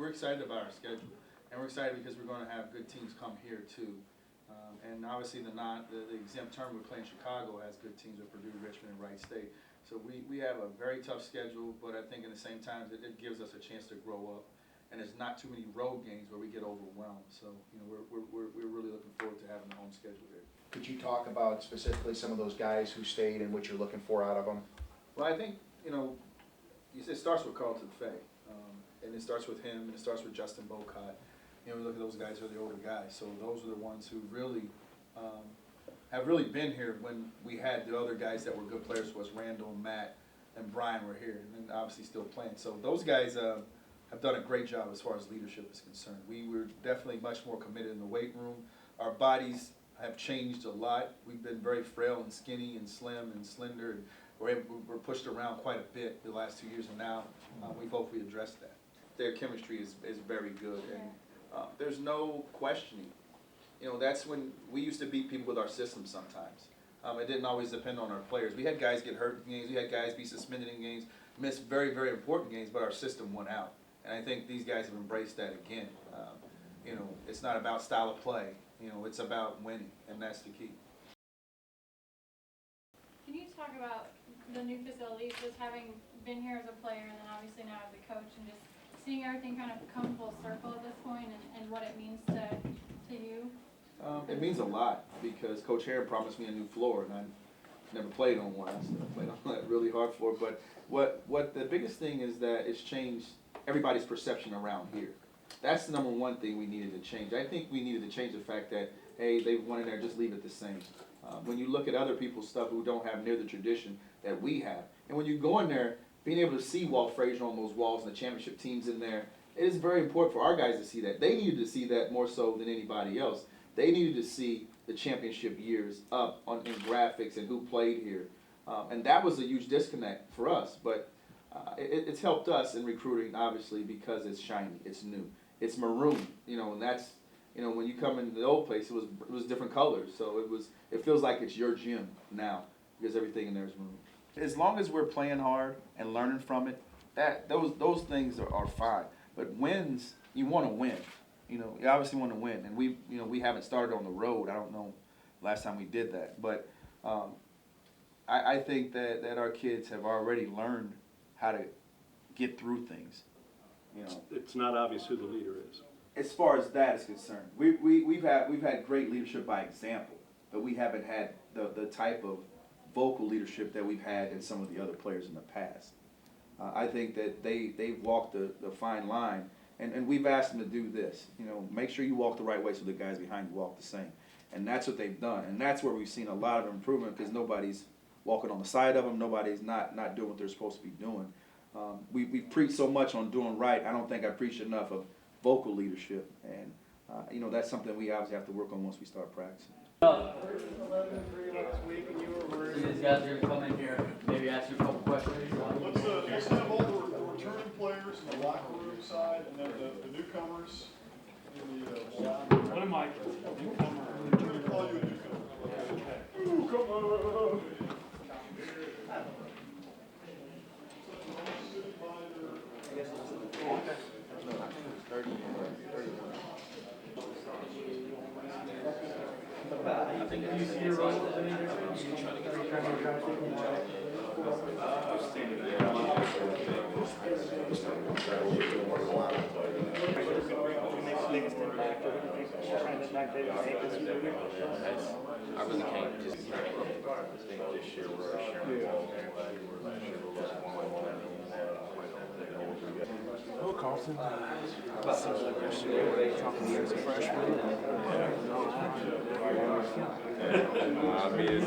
we're excited about our schedule, and we're excited because we're going to have good teams come here too. And obviously the exempt term we're playing Chicago has good teams with Purdue, Richmond, and Wright State. So we have a very tough schedule, but I think at the same time it gives us a chance to grow up. And there's not too many road games where we get overwhelmed. So we're really looking forward to having the home schedule here. Could you talk about specifically some of those guys who stayed and what you're looking for out of them? Well, I think it starts with Carlton Fay, and it starts with him, and it starts with Justin Bocott. We look at those guys who are the older guys. So those are the ones who really have really been here when we had the other guys that were good players to us. Randall, Matt, and Brian were here, and then obviously still playing. So those guys have done a great job as far as leadership is concerned. We were definitely much more committed in the weight room. Our bodies have changed a lot. We've been very frail and skinny and slim and slender, and we're pushed around quite a bit the last 2 years, and now we've hopefully addressed that. Their chemistry is very good, and there's no questioning. That's when we used to beat people with our system sometimes. It didn't always depend on our players. We had guys get hurt in games. We had guys be suspended in games, miss very, very important games, but our system won out. And I think these guys have embraced that again. It's not about style of play. It's about winning, and that's the key. Can you talk about the new facilities, just having been here as a player and then obviously now as a coach, and just seeing everything kind of come full circle at this point, and what it means to you? It means a lot because Coach Hare promised me a new floor, and I never played on one. I played on that really hard floor. But what the biggest thing is that it's changed everybody's perception around here. That's the number one thing we needed to change. I think we needed to change the fact that, hey, they've won in there, just leave it the same. When you look at other people's stuff who don't have near the tradition that we have, and when you go in there, being able to see Walt Frazier on those walls and the championship teams in there, it is very important for our guys to see that. They needed to see that more so than anybody else. They needed to see the championship years up in graphics and who played here. And that was a huge disconnect for us. But it's helped us in recruiting, obviously, because it's shiny, it's new, it's maroon, and that's, when you come into the old place, it was different colors. So it feels like it's your gym now because everything in there is maroon. As long as we're playing hard and learning from it, those things are fine. But wins, you want to win. You obviously want to win, and we haven't started on the road. I don't know last time we did that, but I think that our kids have already learned how to get through things. It's not obvious who the leader is. As far as that is concerned, we've had great leadership by example, but we haven't had the type of vocal leadership that we've had in some of the other players in the past. I think that they've walked the fine line, and we've asked them to do this. Make sure you walk the right way so the guys behind you walk the same. And that's what they've done, and that's where we've seen a lot of improvement because nobody's walking on the side of them. Nobody's not doing what they're supposed to be doing. We preach so much on doing right. I don't think I preach enough of vocal leadership, and that's something we obviously have to work on once we start practicing. These guys are going to come in here, maybe ask you a couple questions. Let's have all the returning players in the locker room side, and then the newcomers in the What am I? Newcomer. I'm going to call you a newcomer. Newcomer! Do you see your role as any different? I really can't just think this year we're sharing the ball. Oh, Carlton. Seems like you're still talking as a freshman. I mean,